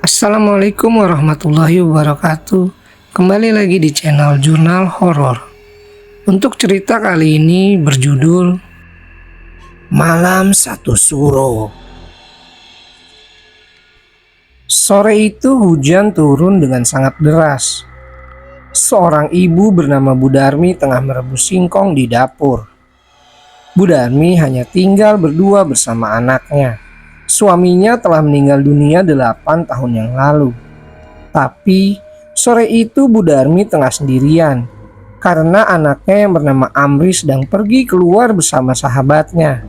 Assalamualaikum warahmatullahi wabarakatuh. Kembali lagi di channel Jurnal Horor. Untuk cerita kali ini berjudul Malam Satu Suro. Sore itu hujan turun dengan sangat deras. Seorang ibu bernama Bu Darmi tengah merebus singkong di dapur. Bu Darmi hanya tinggal berdua bersama anaknya. Suaminya telah meninggal dunia 8 tahun yang lalu. Tapi sore itu Bu Darmi tengah sendirian karena anaknya yang bernama Amri sedang pergi keluar bersama sahabatnya.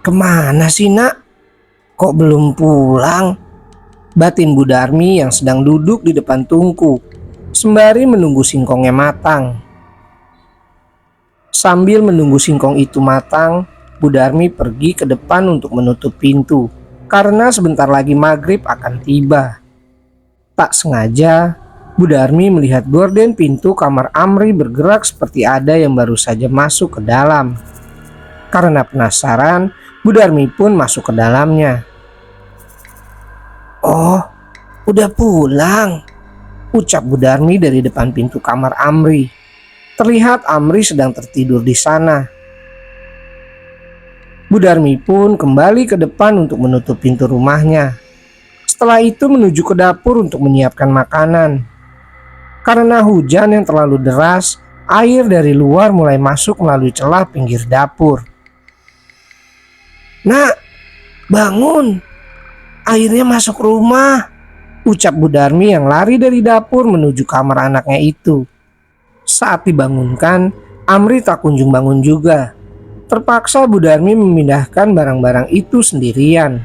"Kemana sih nak? Kok belum pulang?" batin Bu Darmi yang sedang duduk di depan tungku sembari menunggu singkongnya matang. Sambil menunggu singkong itu matang, Bu Darmi pergi ke depan untuk menutup pintu karena sebentar lagi maghrib akan tiba. Tak sengaja, Bu Darmi melihat gorden pintu kamar Amri bergerak seperti ada yang baru saja masuk ke dalam. Karena penasaran, Bu Darmi pun masuk ke dalamnya. "Oh, udah pulang," ucap Bu Darmi dari depan pintu kamar Amri. Terlihat Amri sedang tertidur di sana. Bu Darmi pun kembali ke depan untuk menutup pintu rumahnya. Setelah itu menuju ke dapur untuk menyiapkan makanan. Karena hujan yang terlalu deras, air dari luar mulai masuk melalui celah pinggir dapur. "Nak, bangun! Airnya masuk rumah," ucap Bu Darmi yang lari dari dapur menuju kamar anaknya itu. Saat dibangunkan, Amri tak kunjung bangun juga. Terpaksa Bu Darmi memindahkan barang-barang itu sendirian.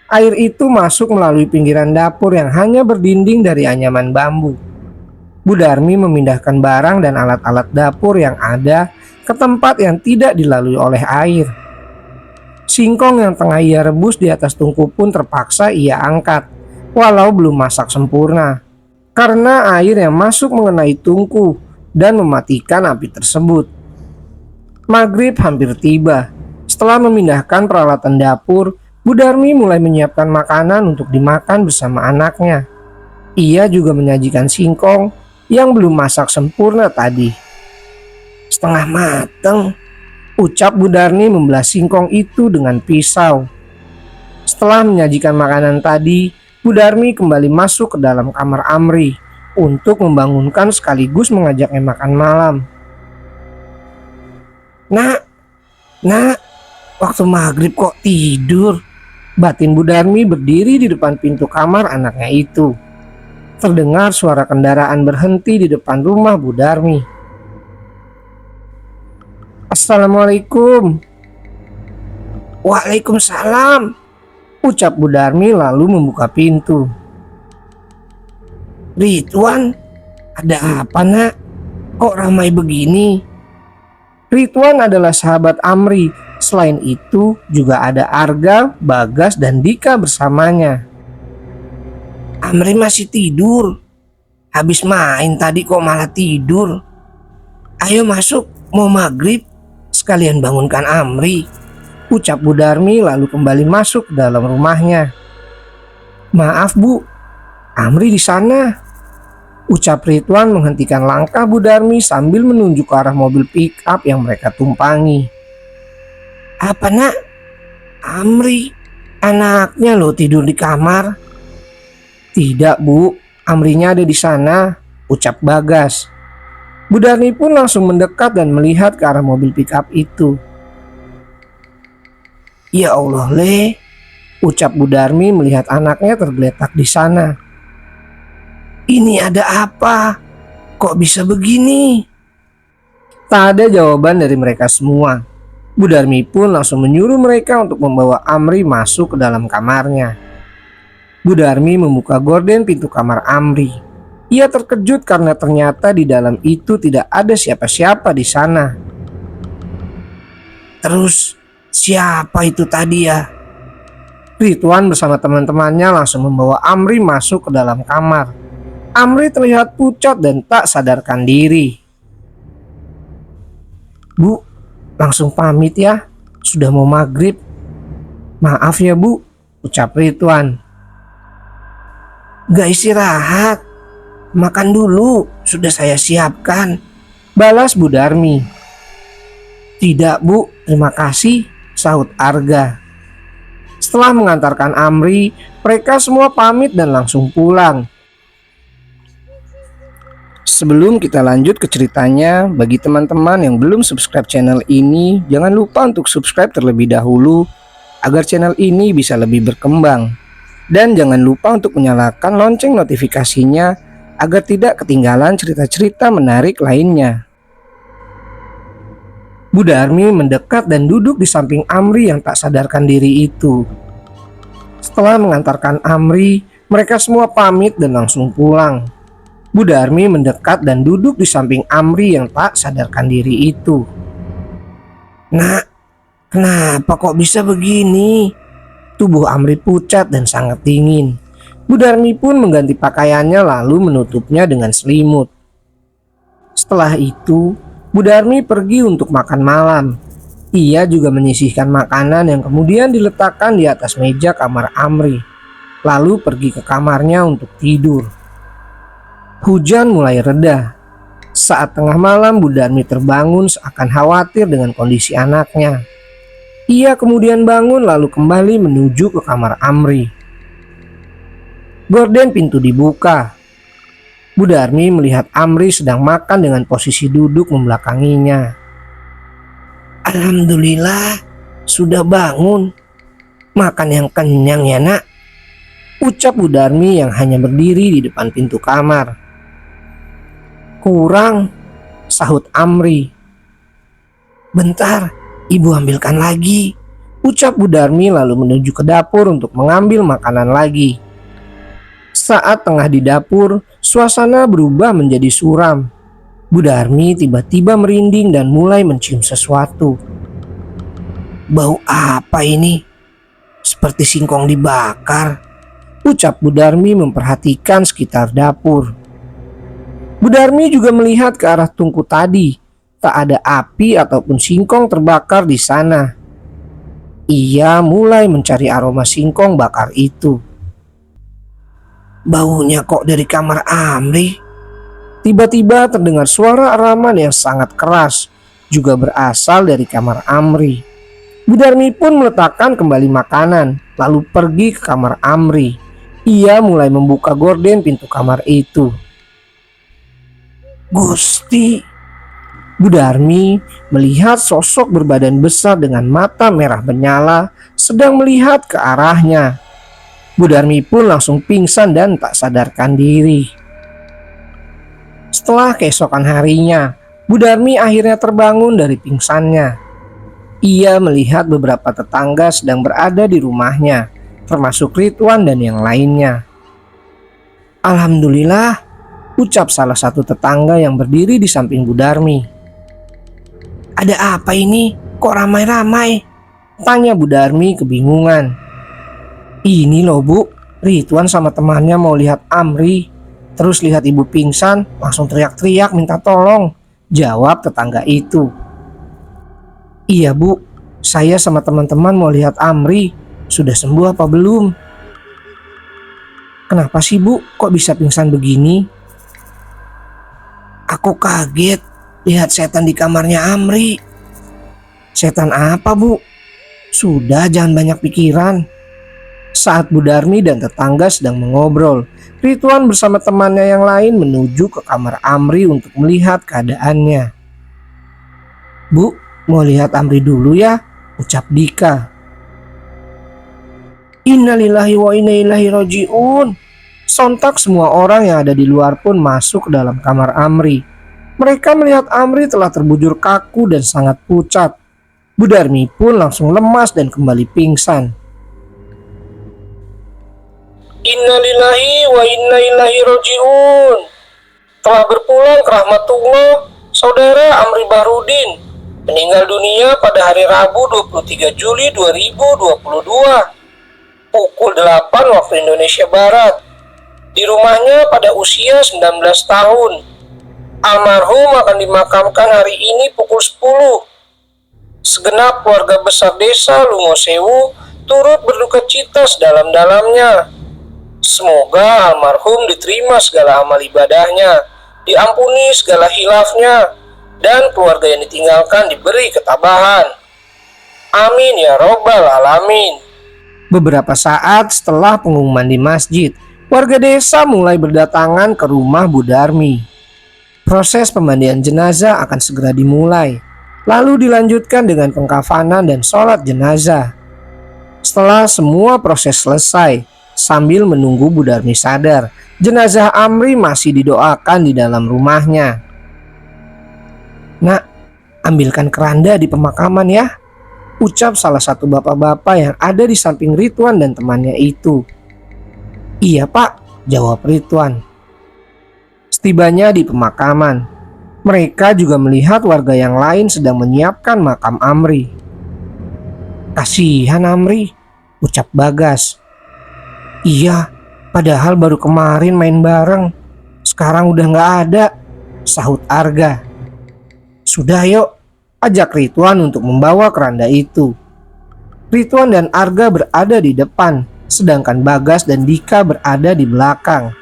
Air itu masuk melalui pinggiran dapur yang hanya berdinding dari anyaman bambu. Bu Darmi memindahkan barang dan alat-alat dapur yang ada ke tempat yang tidak dilalui oleh air. Singkong yang tengah ia rebus di atas tungku pun terpaksa ia angkat, walau belum masak sempurna, karena air yang masuk mengenai tungku dan mematikan api tersebut. Maghrib hampir tiba. Setelah memindahkan peralatan dapur, Bu Darmi mulai menyiapkan makanan untuk dimakan bersama anaknya. Ia juga menyajikan singkong yang belum masak sempurna tadi. "Setengah mateng," ucap Bu Darmi membelah singkong itu dengan pisau. Setelah menyajikan makanan tadi, Bu Darmi kembali masuk ke dalam kamar Amri untuk membangunkan sekaligus mengajaknya makan malam. Nak, waktu maghrib kok tidur?" batin Bu Darmi berdiri di depan pintu kamar anaknya itu. Terdengar suara kendaraan berhenti di depan rumah Bu Darmi. "Assalamualaikum." "Waalaikumsalam," ucap Bu Darmi lalu membuka pintu. "Ridwan, ada apa nak? Kok ramai begini?" Ridwan adalah sahabat Amri. Selain itu juga ada Arga, Bagas, dan Dika bersamanya. "Amri masih tidur. Habis main tadi kok malah tidur. Ayo masuk, mau maghrib. Sekalian bangunkan Amri," ucap Bu Darmi lalu kembali masuk ke dalam rumahnya. "Maaf Bu, Amri di sana," ucap Ridwan menghentikan langkah Bu Darmi sambil menunjuk ke arah mobil pick up yang mereka tumpangi. "Apa nak? Amri, anaknya lo tidur di kamar." "Tidak Bu, Amrinya ada di sana," ucap Bagas. Bu Darmi pun langsung mendekat dan melihat ke arah mobil pick up itu. "Ya Allah Le," ucap Bu Darmi melihat anaknya tergeletak di sana. "Ini ada apa? Kok bisa begini?" Tak ada jawaban dari mereka semua. Bu Darmi pun langsung menyuruh mereka untuk membawa Amri masuk ke dalam kamarnya. Bu Darmi membuka gorden pintu kamar Amri. Ia terkejut karena ternyata di dalam itu tidak ada siapa-siapa di sana. "Terus siapa itu tadi ya?" Ridwan bersama teman-temannya langsung membawa Amri masuk ke dalam kamar. Amri terlihat pucat dan tak sadarkan diri. "Bu, langsung pamit ya, sudah mau maghrib." "Maaf ya Bu," ucap Ridwan. Gak istirahat, makan dulu, sudah saya siapkan, balas Bu Darmi. Tidak Bu, terima kasih, sahut Arga. Setelah mengantarkan Amri, mereka semua pamit dan langsung pulang. Sebelum kita lanjut ke ceritanya, bagi teman-teman yang belum subscribe channel ini, jangan lupa untuk subscribe terlebih dahulu agar channel ini bisa lebih berkembang. Dan jangan lupa untuk menyalakan lonceng notifikasinya agar tidak ketinggalan cerita-cerita menarik lainnya. Bu Darmi mendekat dan duduk di samping Amri yang tak sadarkan diri itu. Setelah mengantarkan Amri, mereka semua pamit dan langsung pulang. Bu Darmi mendekat dan duduk di samping Amri yang tak sadarkan diri itu. Nak, kenapa kok bisa begini? Tubuh Amri pucat dan sangat dingin. Bu Darmi pun mengganti pakaiannya lalu menutupnya dengan selimut. Setelah itu, Bu Darmi pergi untuk makan malam. Ia juga menyisihkan makanan yang kemudian diletakkan di atas meja kamar Amri, lalu pergi ke kamarnya untuk tidur. Hujan mulai reda. Saat tengah malam, Bu Darmi terbangun seakan khawatir dengan kondisi anaknya. Ia kemudian bangun lalu kembali menuju ke kamar Amri. Gorden pintu dibuka. Bu Darmi melihat Amri sedang makan dengan posisi duduk membelakanginya. Alhamdulillah, sudah bangun. Makan yang kenyang ya nak, ucap Bu Darmi yang hanya berdiri di depan pintu kamar. Kurang, sahut Amri. Bentar, ibu ambilkan lagi, ucap Bu Darmi lalu menuju ke dapur untuk mengambil makanan lagi. Saat tengah di dapur, suasana berubah menjadi suram. Bu Darmi tiba-tiba merinding dan mulai mencium sesuatu. Bau apa ini? Seperti singkong dibakar, ucap Bu Darmi memperhatikan sekitar dapur. Bu Darmi juga melihat ke arah tungku tadi. Tak ada api ataupun singkong terbakar di sana. Ia mulai mencari aroma singkong bakar itu. Baunya kok dari kamar Amri? Tiba-tiba terdengar suara araman yang sangat keras, juga berasal dari kamar Amri. Bu Darmi pun meletakkan kembali makanan, lalu pergi ke kamar Amri. Ia mulai membuka gorden pintu kamar itu. Gusti, Bu Darmi melihat sosok berbadan besar dengan mata merah menyala sedang melihat ke arahnya. Bu Darmi pun langsung pingsan dan tak sadarkan diri. Setelah keesokan harinya, Bu Darmi akhirnya terbangun dari pingsannya. Ia melihat beberapa tetangga sedang berada di rumahnya, termasuk Ridwan dan yang lainnya. Alhamdulillah, ucap salah satu tetangga yang berdiri di samping Bu Darmi. Ada apa ini? Kok ramai-ramai? Tanya Bu Darmi kebingungan. Ini loh Bu, Ridwan sama temannya mau lihat Amri. Terus lihat ibu pingsan, langsung teriak-teriak minta tolong, jawab tetangga itu. Iya Bu, saya sama teman-teman mau lihat Amri. Sudah sembuh apa belum? Kenapa sih Bu, kok bisa pingsan begini? Aku kaget lihat setan di kamarnya Amri. Setan apa Bu? Sudah, jangan banyak pikiran. Saat Bu Darmi dan tetangga sedang mengobrol, Ridwan bersama temannya yang lain menuju ke kamar Amri untuk melihat keadaannya. Bu, mau lihat Amri dulu ya, ucap Dika. Innalillahi wa inna ilaihi rajiun. Sontak semua orang yang ada di luar pun masuk ke dalam kamar Amri. Mereka melihat Amri telah terbujur kaku dan sangat pucat. Bu Darmi pun langsung lemas dan kembali pingsan. Innalillahi wa inna ilaihi rajiun. Telah berpulang ke rahmatullah, saudara Amri Bahrudin meninggal dunia pada hari Rabu 23 Juli 2022 pukul 8 waktu Indonesia Barat di rumahnya pada usia 19 tahun. Almarhum akan dimakamkan hari ini pukul 10. Segenap keluarga besar desa Lungo Sewu turut berduka cita sedalam-dalamnya. Semoga almarhum diterima segala amal ibadahnya, diampuni segala hilafnya, dan keluarga yang ditinggalkan diberi ketabahan. Amin ya robbal alamin. Beberapa saat setelah pengumuman di masjid, warga desa mulai berdatangan ke rumah Bu Darmi. Proses pemandian jenazah akan segera dimulai, lalu dilanjutkan dengan pengkafanan dan sholat jenazah. Setelah semua proses selesai, sambil menunggu Bu Darmi sadar, jenazah Amri masih didoakan di dalam rumahnya. "Nak, ambilkan keranda di pemakaman ya," ucap salah satu bapak-bapak yang ada di samping Ridwan dan temannya itu. "Iya Pak," jawab Ridwan. Setibanya di pemakaman, mereka juga melihat warga yang lain sedang menyiapkan makam Amri. "Kasihan Amri," ucap Bagas. "Iya, padahal baru kemarin main bareng, sekarang udah gak ada," sahut Arga. "Sudah yuk, ajak Ridwan untuk membawa keranda itu." Ridwan dan Arga berada di depan, sedangkan Bagas dan Dika berada di belakang.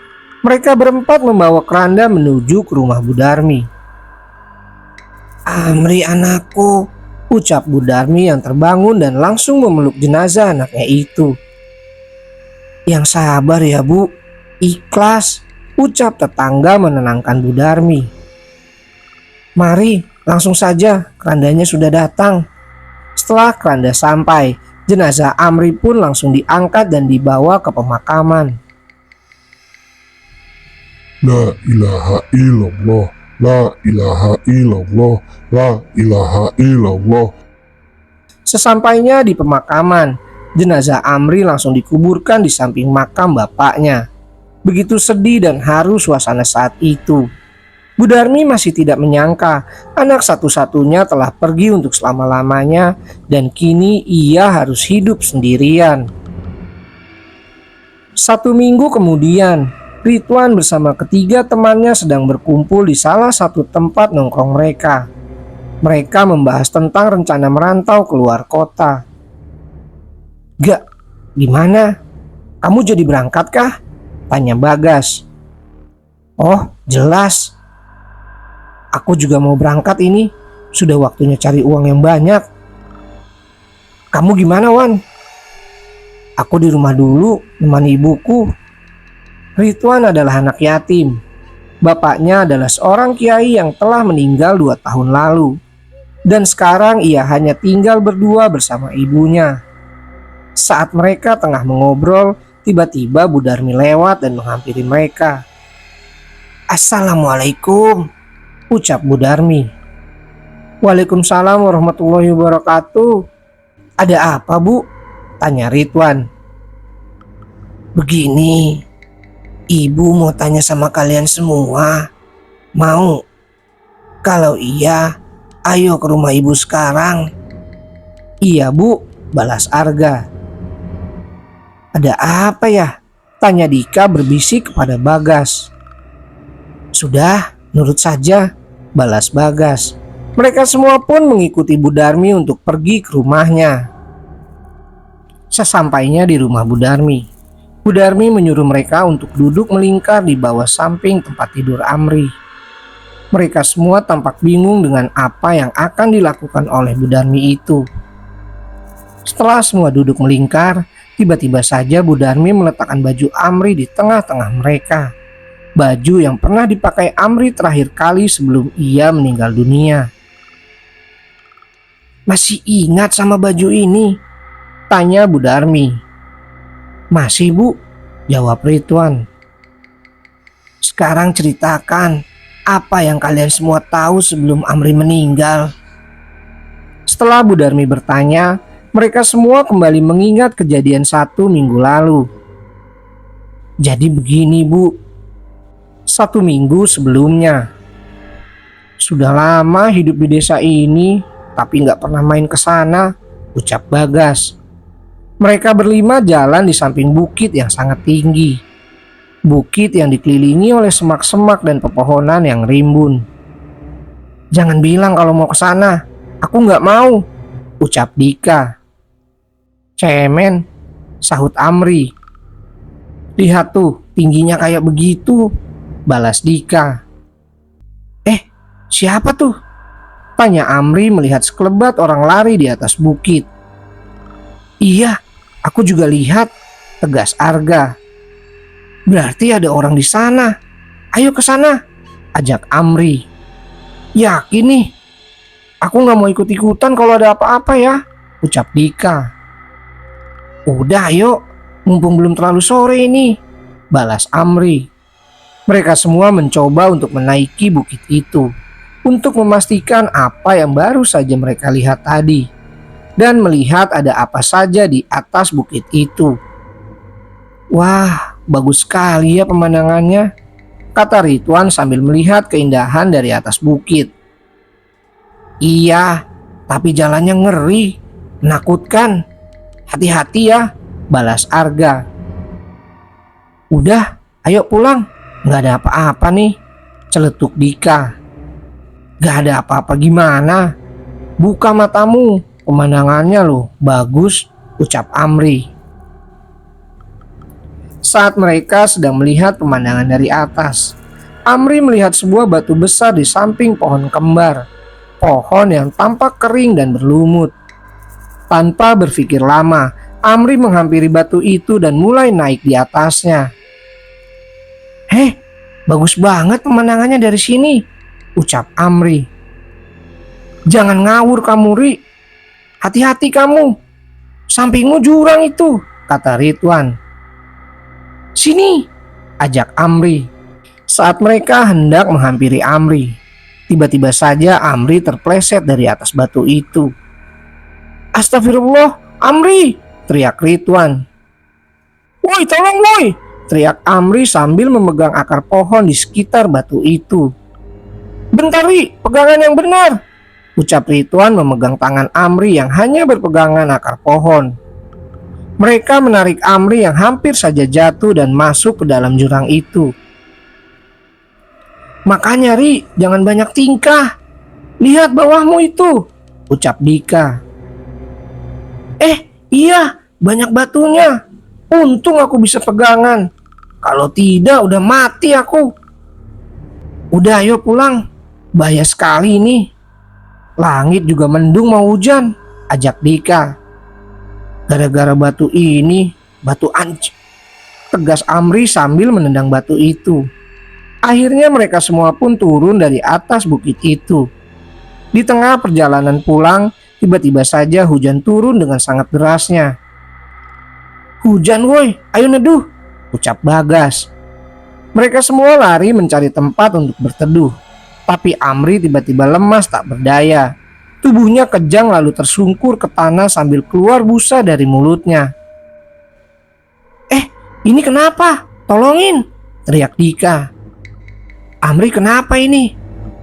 Mereka berempat membawa keranda menuju ke rumah Bu Darmi. "Amri anakku," ucap Bu Darmi yang terbangun dan langsung memeluk jenazah anaknya itu. "Yang sabar ya Bu, ikhlas," ucap tetangga menenangkan Bu Darmi. "Mari, langsung saja, kerandanya sudah datang." Setelah keranda sampai, jenazah Amri pun langsung diangkat dan dibawa ke pemakaman. La ilaha illallah, la ilaha illallah, la ilaha illallah. Sesampainya di pemakaman, jenazah Amri langsung dikuburkan di samping makam bapaknya. Begitu sedih dan haru suasana saat itu. Bu Darmi masih tidak menyangka anak satu-satunya telah pergi untuk selama-lamanya dan kini ia harus hidup sendirian. 1 minggu kemudian, Ridwan bersama ketiga temannya sedang berkumpul di salah satu tempat nongkrong mereka. Mereka membahas tentang rencana merantau keluar kota. "Gak, gimana? Kamu jadi berangkat kah?" tanya Bagas. "Oh, jelas. Aku juga mau berangkat ini. Sudah waktunya cari uang yang banyak." "Kamu gimana, Wan?" "Aku di rumah dulu, nemani ibuku." Ridwan adalah anak yatim. Bapaknya adalah seorang kiai yang telah meninggal 2 tahun lalu. Dan sekarang ia hanya tinggal berdua bersama ibunya. Saat mereka tengah mengobrol, tiba-tiba Bu Darmi lewat dan menghampiri mereka. "Assalamualaikum," ucap Bu Darmi. "Waalaikumsalam warahmatullahi wabarakatuh. Ada apa Bu?" tanya Ridwan. "Begini, Ibu mau tanya sama kalian semua. Mau? Kalau iya, ayo ke rumah Ibu sekarang." "Iya Bu," balas Arga. "Ada apa ya?" tanya Dika berbisik kepada Bagas. "Sudah, nurut saja," balas Bagas. Mereka semua pun mengikuti Bu Darmi untuk pergi ke rumahnya. Sesampainya di rumah Bu Darmi, Bu Darmi menyuruh mereka untuk duduk melingkar di bawah samping tempat tidur Amri. Mereka semua tampak bingung dengan apa yang akan dilakukan oleh Bu Darmi itu. Setelah semua duduk melingkar, tiba-tiba saja Bu Darmi meletakkan baju Amri di tengah-tengah mereka. Baju yang pernah dipakai Amri terakhir kali sebelum ia meninggal dunia. "Masih ingat sama baju ini?" tanya Bu Darmi. "Masih Bu," jawab Ridwan. "Sekarang ceritakan apa yang kalian semua tahu sebelum Amri meninggal." Setelah Bu Darmi bertanya, mereka semua kembali mengingat kejadian 1 minggu lalu. "Jadi begini Bu, 1 minggu sebelumnya. Sudah lama hidup di desa ini, tapi gak pernah main ke sana," ucap Bagas. Mereka berlima jalan di samping bukit yang sangat tinggi. Bukit yang dikelilingi oleh semak-semak dan pepohonan yang rimbun. "Jangan bilang kalau mau ke sana, aku nggak mau," ucap Dika. "Cemen," sahut Amri. Lihat tuh, tingginya kayak begitu, balas Dika. Siapa tuh? Tanya Amri melihat sekelebat orang lari di atas bukit. Iya, aku juga lihat, tegas Arga. Berarti ada orang di sana. Ayo ke sana, ajak Amri. Yakin nih, aku nggak mau ikut-ikutan kalau ada apa-apa ya, ucap Dika. Udah ayo, mumpung belum terlalu sore ini, balas Amri. Mereka semua mencoba untuk menaiki bukit itu, untuk memastikan apa yang baru saja mereka lihat tadi, dan melihat ada apa saja di atas bukit itu. Wah, bagus sekali ya pemandangannya, kata Ridwan sambil melihat keindahan dari atas bukit. Iya, tapi jalannya ngeri, menakutkan. Hati-hati ya, balas Arga. Udah, ayo pulang. Gak ada apa-apa nih, celetuk Dika. Gak ada apa-apa gimana? Buka matamu, pemandangannya loh bagus, ucap Amri. Saat mereka sedang melihat pemandangan dari atas, Amri melihat sebuah batu besar di samping pohon kembar. Pohon yang tampak kering dan berlumut. Tanpa berpikir lama, Amri menghampiri batu itu dan mulai naik di atasnya. Bagus banget pemandangannya dari sini, ucap Amri. Jangan ngawur kamu, Ri. Hati-hati kamu. Sampingmu jurang itu, kata Ridwan. Sini, ajak Amri. Saat mereka hendak menghampiri Amri, tiba-tiba saja Amri terpleset dari atas batu itu. Astagfirullah, Amri, teriak Ridwan. Woi, tolong woi, teriak Amri sambil memegang akar pohon di sekitar batu itu. Bentar Ri, pegangan yang benar, ucap Ridwan memegang tangan Amri yang hanya berpegangan akar pohon. Mereka menarik Amri yang hampir saja jatuh dan masuk ke dalam jurang itu. Makanya Ri, jangan banyak tingkah. Lihat bawahmu itu, ucap Dika. Iya, banyak batunya. Untung aku bisa pegangan. Kalau tidak udah mati aku. Udah ayo pulang. Bahaya sekali ini. Langit juga mendung mau hujan, ajak Dika. Gara-gara batu ini, batu anj, tegas Amri sambil menendang batu itu. Akhirnya mereka semua pun turun dari atas bukit itu. Di tengah perjalanan pulang, tiba-tiba saja hujan turun dengan sangat derasnya. Hujan woi, ayo neduh, ucap Bagas. Mereka semua lari mencari tempat untuk berteduh. Tapi Amri tiba-tiba lemas tak berdaya. Tubuhnya kejang lalu tersungkur ke tanah sambil keluar busa dari mulutnya. Ini kenapa? Tolongin, teriak Dika. Amri kenapa ini?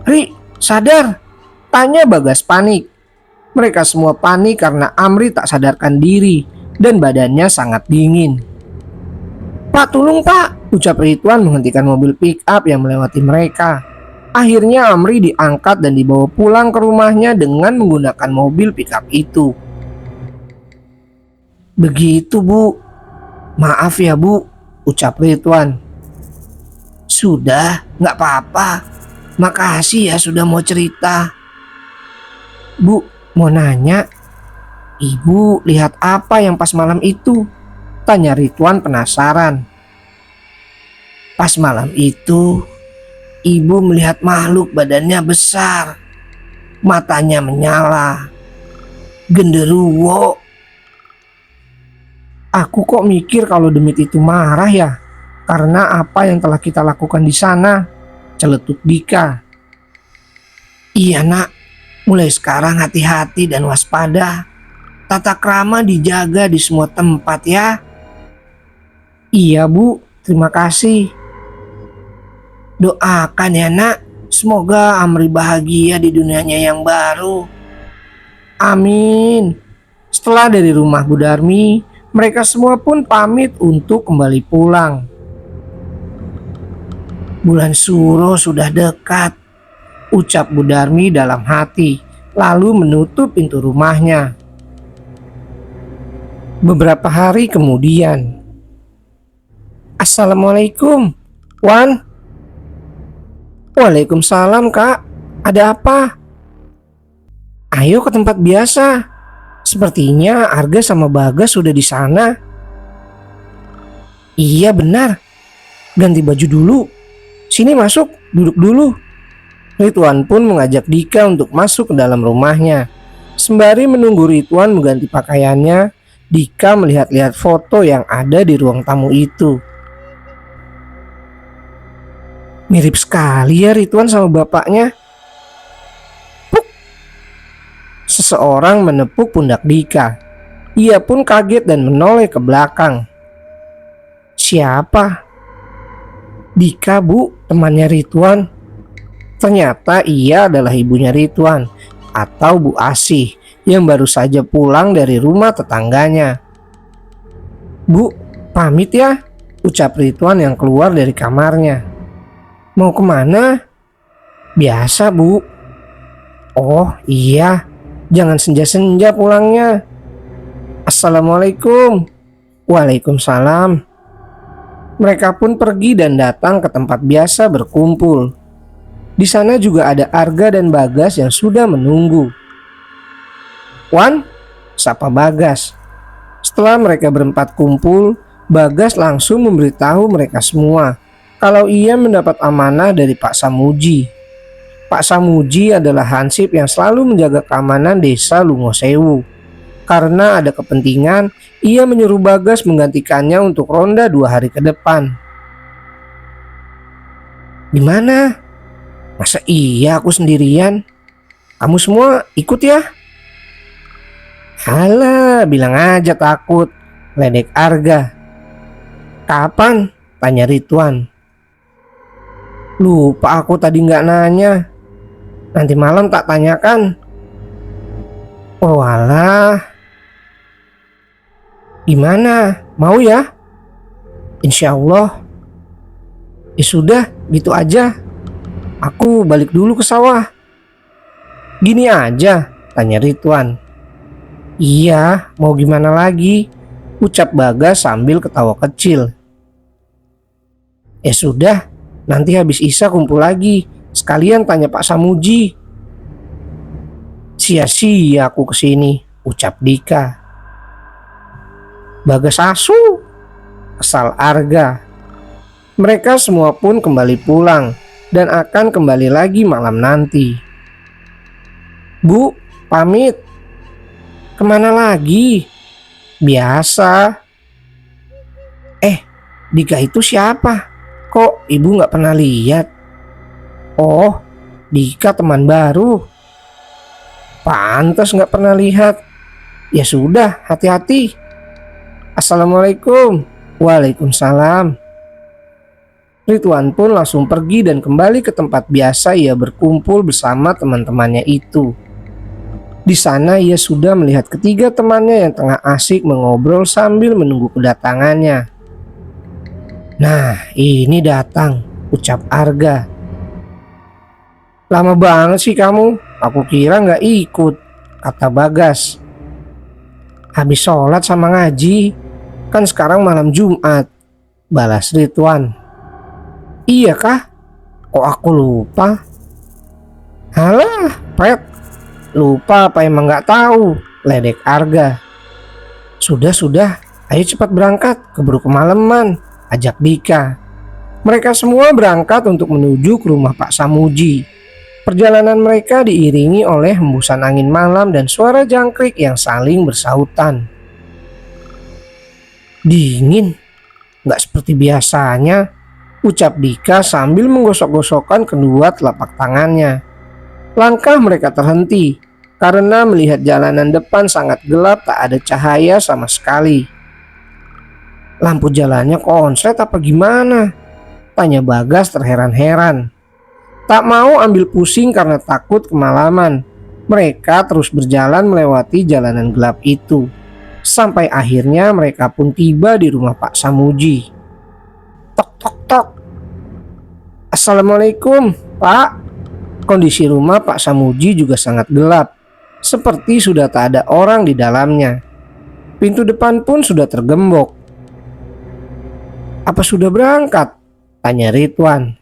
Ri, sadar, tanya Bagas panik. Mereka semua panik karena Amri tak sadarkan diri dan badannya sangat dingin. Pak, tolong pak, ucap Ridwan menghentikan mobil pick up yang melewati mereka. Akhirnya Amri diangkat dan dibawa pulang ke rumahnya dengan menggunakan mobil pick up itu. Begitu bu. Maaf ya bu, ucap Ridwan. Sudah, gak apa-apa. Makasih ya sudah mau cerita. Bu, mau nanya, ibu lihat apa yang pas malam itu? Tanya Ridwan penasaran. Pas malam itu, ibu melihat makhluk badannya besar, matanya menyala, genderuwo. Aku kok mikir kalau demit itu marah ya, karena apa yang telah kita lakukan di sana, celetuk Dika. Iya nak, mulai sekarang hati-hati dan waspada. Tata krama dijaga di semua tempat ya. Iya bu, terima kasih. Doakan ya nak, semoga Amri bahagia di dunianya yang baru. Amin. Setelah dari rumah Bu Darmi, mereka semua pun pamit untuk kembali pulang. Bulan Suro sudah dekat, ucap Bu Darmi dalam hati, lalu menutup pintu rumahnya. Beberapa hari kemudian, Assalamualaikum, Wan. Waalaikumsalam, Kak. Ada apa? Ayo ke tempat biasa. Sepertinya Arga sama Bagas sudah di sana. Iya benar. Ganti baju dulu. Sini masuk, duduk dulu. Ridwan pun mengajak Dika untuk masuk ke dalam rumahnya. Sembari menunggu Ridwan mengganti pakaiannya, Dika melihat-lihat foto yang ada di ruang tamu itu. Mirip sekali ya Ridwan sama bapaknya. Puk! Seseorang menepuk pundak Dika. Ia pun kaget dan menoleh ke belakang. Siapa? Dika, Bu, temannya Ridwan. Ternyata ia adalah ibunya Ridwan atau Bu Asih yang baru saja pulang dari rumah tetangganya. Bu, pamit ya, ucap Ridwan yang keluar dari kamarnya. Mau kemana? Biasa, Bu. Oh iya, jangan senja-senja pulangnya. Assalamualaikum. Waalaikumsalam. Mereka pun pergi dan datang ke tempat biasa berkumpul. Di sana juga ada Arga dan Bagas yang sudah menunggu. Wan, sapa Bagas. Setelah mereka berempat kumpul, Bagas langsung memberitahu mereka semua kalau ia mendapat amanah dari Pak Samuji. Pak Samuji adalah hansip yang selalu menjaga keamanan desa Lungosewu. Karena ada kepentingan, ia menyuruh Bagas menggantikannya untuk ronda 2 hari ke depan. Gimana? Masa iya aku sendirian? Kamu semua ikut ya? Halah, bilang aja takut. Ledek Arga. Kapan? Tanya Ridwan. Lupa aku tadi nggak nanya. Nanti malam tak tanyakan. Oh alah. Gimana? Mau ya? Insya Allah. Ya sudah, gitu aja. Aku balik dulu ke sawah. Gini aja, tanya Ridwan. Iya, mau gimana lagi? Ucap Bagas sambil ketawa kecil. Ya sudah, nanti habis Isya kumpul lagi. Sekalian tanya Pak Samuji. Sia-sia aku kesini, ucap Dika. Bagas asu, kesal Arga. Mereka semua pun kembali pulang dan akan kembali lagi malam nanti. Bu, pamit. Kemana lagi? Biasa. Dika itu siapa? Kok ibu gak pernah lihat? Oh, Dika teman baru. Pantas gak pernah lihat. Ya sudah, hati-hati. Assalamualaikum. Waalaikumsalam. Ridwan pun langsung pergi dan kembali ke tempat biasa ia berkumpul bersama teman-temannya itu. Di sana ia sudah melihat ketiga temannya yang tengah asik mengobrol sambil menunggu kedatangannya. Nah, ini datang, ucap Arga. Lama banget sih kamu, aku kira nggak ikut, kata Bagas. Habis sholat sama ngaji, kan sekarang malam Jumat, balas Ridwan. Iya kah? Kok aku lupa? Halah, Pret. Lupa apa emang gak tahu? Ledek Arga. Sudah, ayo cepat berangkat, keburu kemalaman, ajak Dika. Mereka semua berangkat untuk menuju ke rumah Pak Samuji. Perjalanan mereka diiringi oleh hembusan angin malam dan suara jangkrik yang saling bersahutan. Dingin, gak seperti biasanya, ucap Dika sambil menggosok-gosokkan kedua telapak tangannya. Langkah mereka terhenti karena melihat jalanan depan sangat gelap, tak ada cahaya sama sekali. Lampu jalannya konslet apa gimana? Tanya Bagas terheran-heran. Tak mau ambil pusing karena takut kemalaman, mereka terus berjalan melewati jalanan gelap itu. Sampai akhirnya mereka pun tiba di rumah Pak Samuji. Tok tok tok. Assalamualaikum, Pak. Kondisi rumah Pak Samuji juga sangat gelap, seperti sudah tak ada orang di dalamnya. Pintu depan pun sudah tergembok. Apa sudah berangkat? Tanya Ridwan.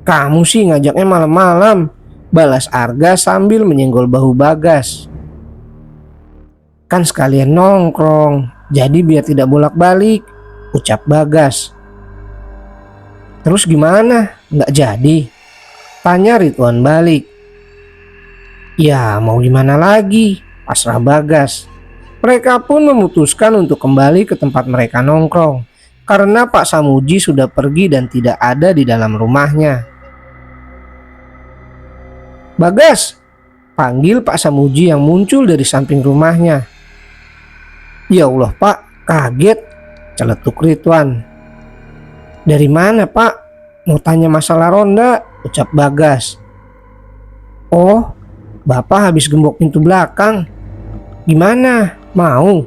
Kamu sih ngajaknya malam-malam, balas Arga sambil menyenggol bahu Bagas. Kan sekalian nongkrong, jadi biar tidak bolak-balik, ucap Bagas. Terus gimana? Nggak jadi? Tanya Ridwan balik. Ya mau gimana lagi, pasrah Bagas. Mereka pun memutuskan untuk kembali ke tempat mereka nongkrong, karena Pak Samuji sudah pergi dan tidak ada di dalam rumahnya. Bagas, panggil Pak Samuji yang muncul dari samping rumahnya. Ya Allah Pak, kaget, celetuk Ridwan. Dari mana Pak? Mau tanya masalah ronda, ucap Bagas. Oh, Bapak habis gembok pintu belakang. Gimana? Mau?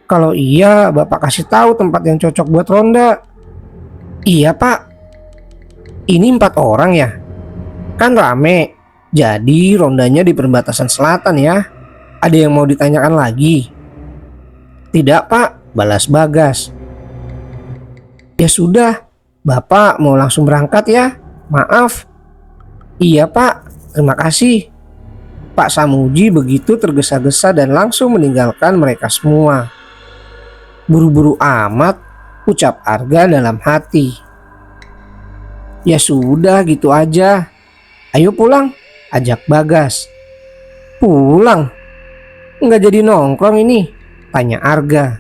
Kalau iya, Bapak kasih tahu tempat yang cocok buat ronda. Iya Pak. Ini 4 orang ya? Kan rame. Jadi rondanya di perbatasan selatan ya. Ada yang mau ditanyakan lagi? Tidak Pak, balas Bagas. Ya sudah, Bapak mau langsung berangkat ya? Maaf. Iya Pak, terima kasih. Pak Samuji begitu tergesa-gesa dan langsung meninggalkan mereka semua. Buru-buru amat, ucap Arga dalam hati. Ya sudah gitu aja. Ayo pulang, ajak Bagas. Pulang? Enggak jadi nongkrong ini, tanya Arga.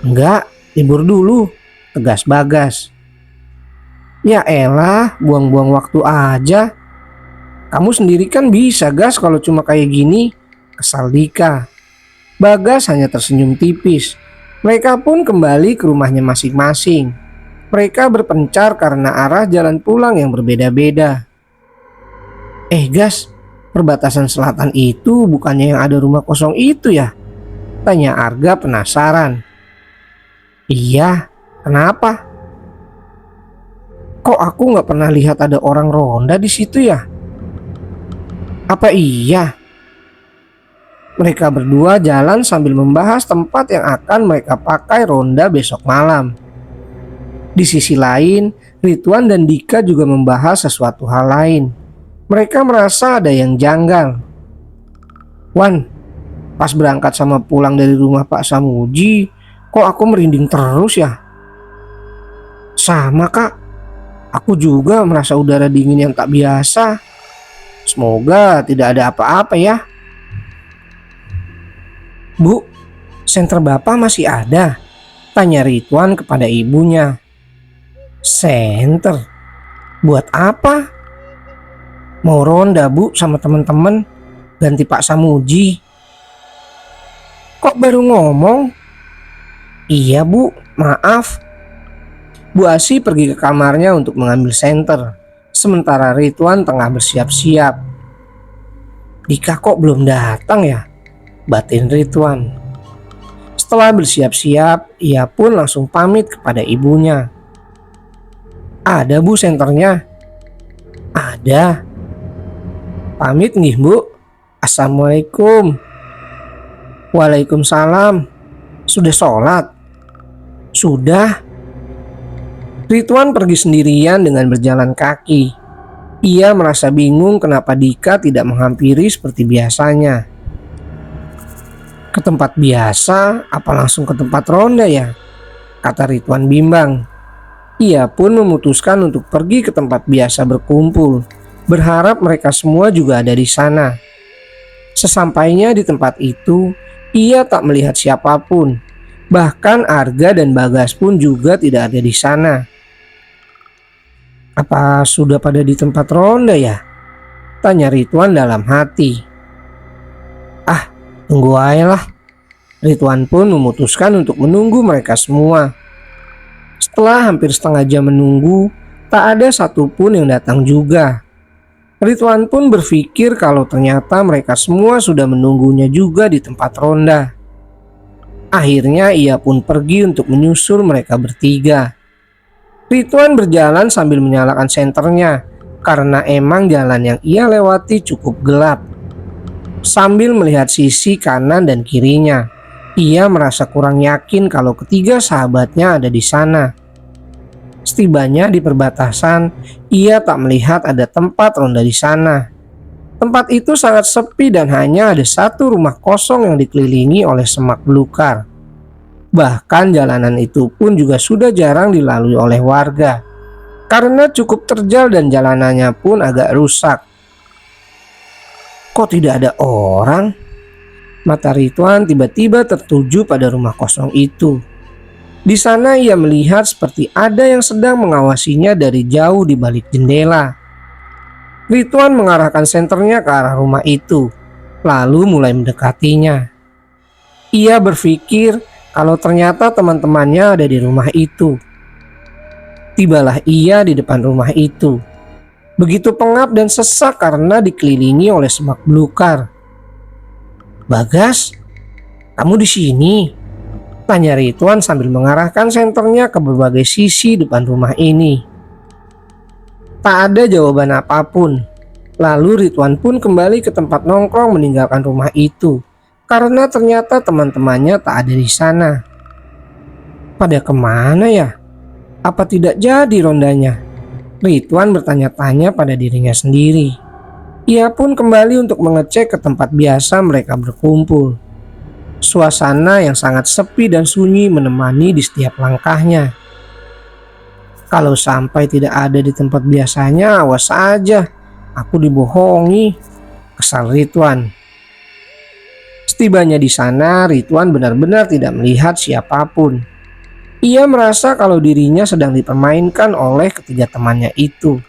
Enggak, libur dulu, tegas Bagas. Ya elah, buang-buang waktu aja. Kamu sendiri kan bisa gas kalau cuma kayak gini, kesal Dika. Bagas hanya tersenyum tipis. Mereka pun kembali ke rumahnya masing-masing. Mereka berpencar karena arah jalan pulang yang berbeda-beda. Gas, perbatasan selatan itu bukannya yang ada rumah kosong itu ya? Tanya Arga penasaran. Iya, kenapa? Kok aku nggak pernah lihat ada orang ronda di situ ya? Apa iya? Mereka berdua jalan sambil membahas tempat yang akan mereka pakai ronda besok malam. Di sisi lain, Ridwan dan Dika juga membahas sesuatu hal lain. Mereka merasa ada yang janggal. Wan, pas berangkat sama pulang dari rumah Pak Samuji, kok aku merinding terus ya? Sama Kak, aku juga merasa udara dingin yang tak biasa. Semoga tidak ada apa-apa ya. Bu, senter Bapak masih ada? Tanya Ridwan kepada ibunya. Senter? Buat apa? Mau ronda Bu sama teman-teman, ganti Pak Samuji. Kok baru ngomong? Iya Bu, maaf. Bu Asi pergi ke kamarnya untuk mengambil senter. Sementara Ridwan tengah bersiap-siap. Dika kok belum datang ya? Batin Ridwan. Setelah bersiap-siap, ia pun langsung pamit kepada ibunya. Ada Bu senternya? Ada. Pamit nih Bu. Assalamualaikum. Waalaikumsalam. Sudah sholat? Sudah. Ridwan pergi sendirian dengan berjalan kaki. Ia merasa bingung kenapa Dika tidak menghampiri seperti biasanya. Ke tempat biasa apa langsung ke tempat ronda ya? Kata Ridwan bimbang. Ia pun memutuskan untuk pergi ke tempat biasa berkumpul, berharap mereka semua juga ada di sana. Sesampainya di tempat itu, ia tak melihat siapapun. Bahkan Arga dan Bagas pun juga tidak ada di sana. Apa sudah pada di tempat ronda ya? Tanya Ridwan dalam hati. Ah, tunggu aja lah. Ridwan pun memutuskan untuk menunggu mereka semua. Setelah hampir setengah jam menunggu, tak ada satupun yang datang juga. Ridwan pun berpikir kalau ternyata mereka semua sudah menunggunya juga di tempat ronda. Akhirnya ia pun pergi untuk menyusul mereka bertiga. Ridwan berjalan sambil menyalakan senternya karena emang jalan yang ia lewati cukup gelap. Sambil melihat sisi kanan dan kirinya, Ia merasa kurang yakin kalau ketiga sahabatnya ada di sana. Setibanya di perbatasan, ia tak melihat ada tempat ronda di sana. Tempat itu sangat sepi dan hanya ada satu rumah kosong yang dikelilingi oleh semak belukar. Bahkan jalanan itu pun juga sudah jarang dilalui oleh warga, karena cukup terjal dan jalanannya pun agak rusak. Kok tidak ada orang? Mata Ridwan tiba-tiba tertuju pada rumah kosong itu. Di sana ia melihat seperti ada yang sedang mengawasinya dari jauh di balik jendela. Ridwan mengarahkan senternya ke arah rumah itu, lalu mulai mendekatinya. Ia berpikir kalau ternyata teman-temannya ada di rumah itu. Tibalah ia di depan rumah itu. Begitu pengap dan sesak karena dikelilingi oleh semak belukar. "Bagas, kamu di sini?" tanya Ridwan sambil mengarahkan senternya ke berbagai sisi depan rumah ini. Tak ada jawaban apapun. Lalu Ridwan pun kembali ke tempat nongkrong meninggalkan rumah itu, karena ternyata teman-temannya tak ada di sana. Pada kemana ya? Apa tidak jadi rondanya? Ridwan bertanya-tanya pada dirinya sendiri. Ia pun kembali untuk mengecek ke tempat biasa mereka berkumpul. Suasana yang sangat sepi dan sunyi menemani di setiap langkahnya. Kalau sampai tidak ada di tempat biasanya, awas saja, aku dibohongi, kesal Ridwan. Setibanya di sana, Ridwan benar-benar tidak melihat siapapun. Ia merasa kalau dirinya sedang dipermainkan oleh ketiga temannya itu.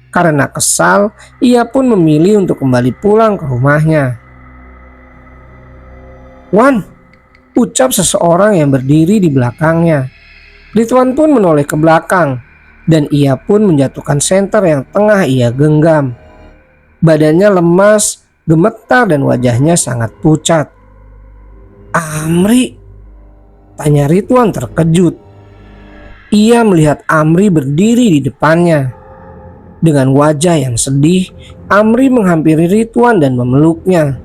Karena kesal, ia pun memilih untuk kembali pulang ke rumahnya. "Wan," ucap seseorang yang berdiri di belakangnya. Ridwan pun menoleh ke belakang, dan ia pun menjatuhkan senter yang tengah ia genggam. Badannya lemas, gemetar dan wajahnya sangat pucat. "Amri?" tanya Ridwan terkejut. Ia melihat Amri berdiri di depannya. Dengan wajah yang sedih, Amri menghampiri Ridwan dan memeluknya.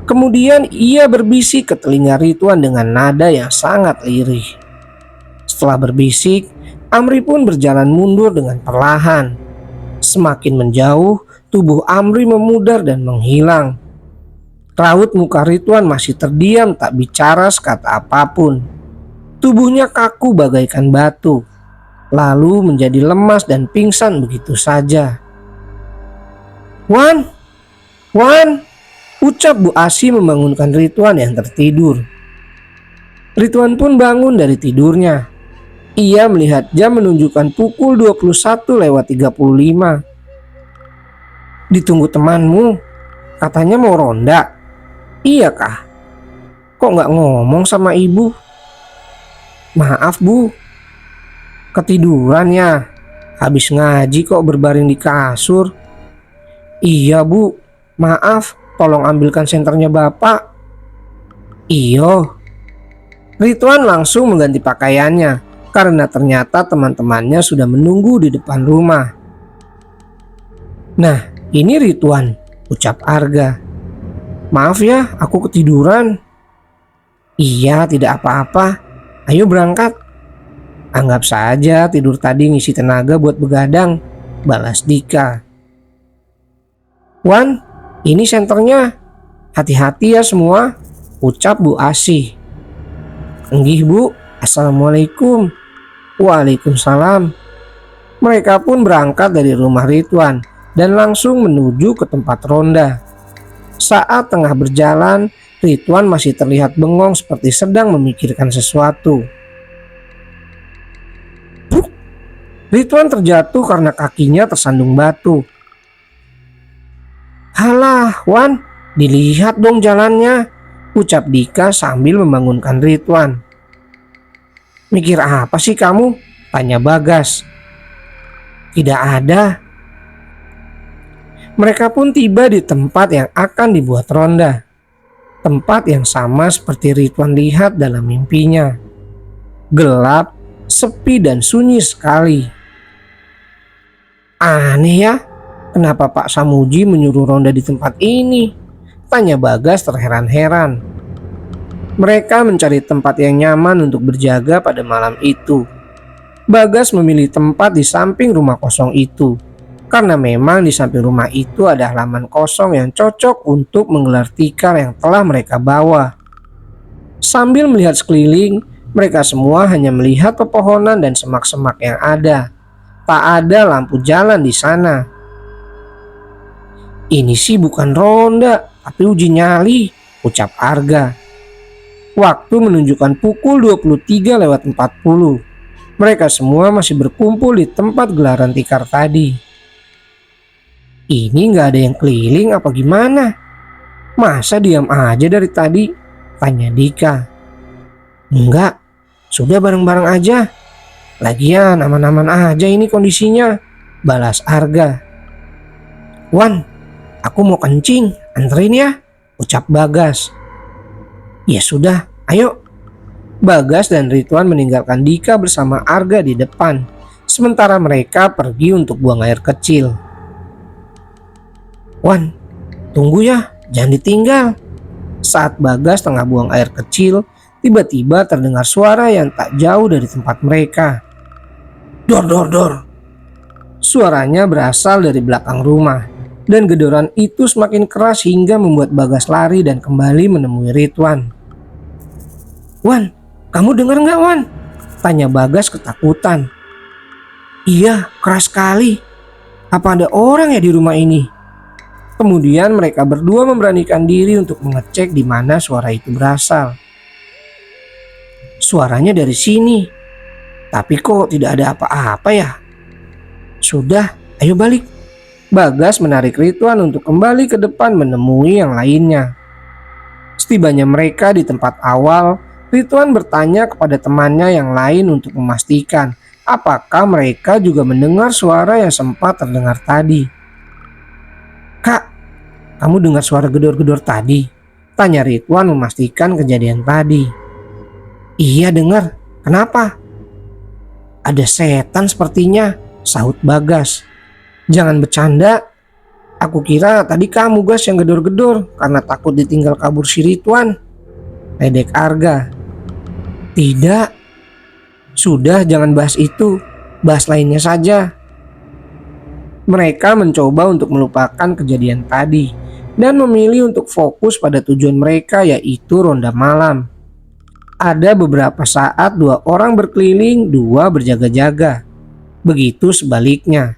Kemudian ia berbisik ke telinga Ridwan dengan nada yang sangat lirih. Setelah berbisik, Amri pun berjalan mundur dengan perlahan. Semakin menjauh, tubuh Amri memudar dan menghilang. Raut muka Ridwan masih terdiam tak bicara sekata apapun. Tubuhnya kaku bagaikan batu, lalu menjadi lemas dan pingsan begitu saja. "Wan, Wan," ucap Bu Asi membangunkan Ridwan yang tertidur. Ridwan pun bangun dari tidurnya. Ia melihat jam menunjukkan pukul 21:35. "Ditunggu temanmu, katanya mau ronda." "Iya kah? Kok nggak ngomong sama ibu?" "Maaf bu, ketiduran ya. Habis ngaji kok berbaring di kasur." "Iya bu, maaf, tolong ambilkan senternya bapak." "Iyo." Ridwan langsung mengganti pakaiannya karena ternyata teman-temannya sudah menunggu di depan rumah. "Nah, ini Ridwan," ucap Arga. "Maaf ya, aku ketiduran." "Iya, tidak apa-apa. Ayo berangkat." "Anggap saja tidur tadi ngisi tenaga buat begadang," balas Dika. "Wan, ini senternya. Hati-hati ya semua," ucap Bu Asih. "Enggih bu, assalamualaikum." "Waalaikumsalam." Mereka pun berangkat dari rumah Ridwan dan langsung menuju ke tempat ronda. Saat tengah berjalan, Ridwan masih terlihat bengong seperti sedang memikirkan sesuatu. Bruk! Ridwan terjatuh karena kakinya tersandung batu. "Halah, Wan, dilihat dong jalannya," ucap Dika sambil membangunkan Ridwan. "Mikir apa sih kamu?" tanya Bagas. "Tidak ada." Mereka pun tiba di tempat yang akan dibuat ronda. Tempat yang sama seperti Ridwan lihat dalam mimpinya. Gelap, sepi dan sunyi sekali. "Aneh ya, kenapa Pak Samuji menyuruh ronda di tempat ini?" tanya Bagas terheran-heran. Mereka mencari tempat yang nyaman untuk berjaga pada malam itu. Bagas memilih tempat di samping rumah kosong itu, karena memang di samping rumah itu ada halaman kosong yang cocok untuk menggelar tikar yang telah mereka bawa. Sambil melihat sekeliling, mereka semua hanya melihat pepohonan dan semak-semak yang ada. Tak ada lampu jalan di sana. "Ini sih bukan ronda, tapi uji nyali," ucap Arga. Waktu menunjukkan pukul 23:40. Mereka semua masih berkumpul di tempat gelaran tikar tadi. "Ini nggak ada yang keliling apa gimana? Masa diam aja dari tadi?" tanya Dika. "Enggak, sudah bareng-bareng aja. Lagian aman-aman aja ini kondisinya," balas Arga. "Wan, aku mau kencing, anterin ya," ucap Bagas. "Ya sudah, ayo." Bagas dan Ridwan meninggalkan Dika bersama Arga di depan, sementara mereka pergi untuk buang air kecil. "Wan, tunggu ya, jangan ditinggal." Saat Bagas tengah buang air kecil, tiba-tiba terdengar suara yang tak jauh dari tempat mereka. "Dor, dor, dor." Suaranya berasal dari belakang rumah, dan gedoran itu semakin keras hingga membuat Bagas lari dan kembali menemui Ridwan. "Wan, kamu dengar nggak, Wan?" tanya Bagas ketakutan. "Iya, keras sekali. Apa ada orang ya di rumah ini?" Kemudian mereka berdua memberanikan diri untuk mengecek di mana suara itu berasal. "Suaranya dari sini, tapi kok tidak ada apa-apa ya?" "Sudah, ayo balik." Bagas menarik Ridwan untuk kembali ke depan menemui yang lainnya. Setibanya mereka di tempat awal, Ridwan bertanya kepada temannya yang lain untuk memastikan apakah mereka juga mendengar suara yang sempat terdengar tadi. "Kak, kamu dengar suara gedor-gedor tadi?" tanya Ridwan memastikan kejadian tadi. "Iya dengar, kenapa?" "Ada setan sepertinya," sahut Bagas. "Jangan bercanda. Aku kira tadi kamu Gas yang gedor-gedor karena takut ditinggal kabur si Ridwan," ledek Arga. "Tidak. Sudah, jangan bahas itu. Bahas lainnya saja." Mereka mencoba untuk melupakan kejadian tadi dan memilih untuk fokus pada tujuan mereka, yaitu ronda malam. Ada beberapa saat dua orang berkeliling, dua berjaga-jaga. Begitu sebaliknya.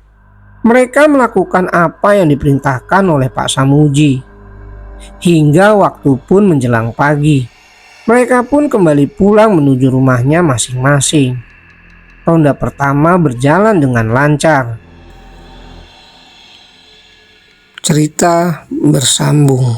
Mereka melakukan apa yang diperintahkan oleh Pak Samuji. Hingga waktu pun menjelang pagi. Mereka pun kembali pulang menuju rumahnya masing-masing. Ronda pertama berjalan dengan lancar. Cerita bersambung.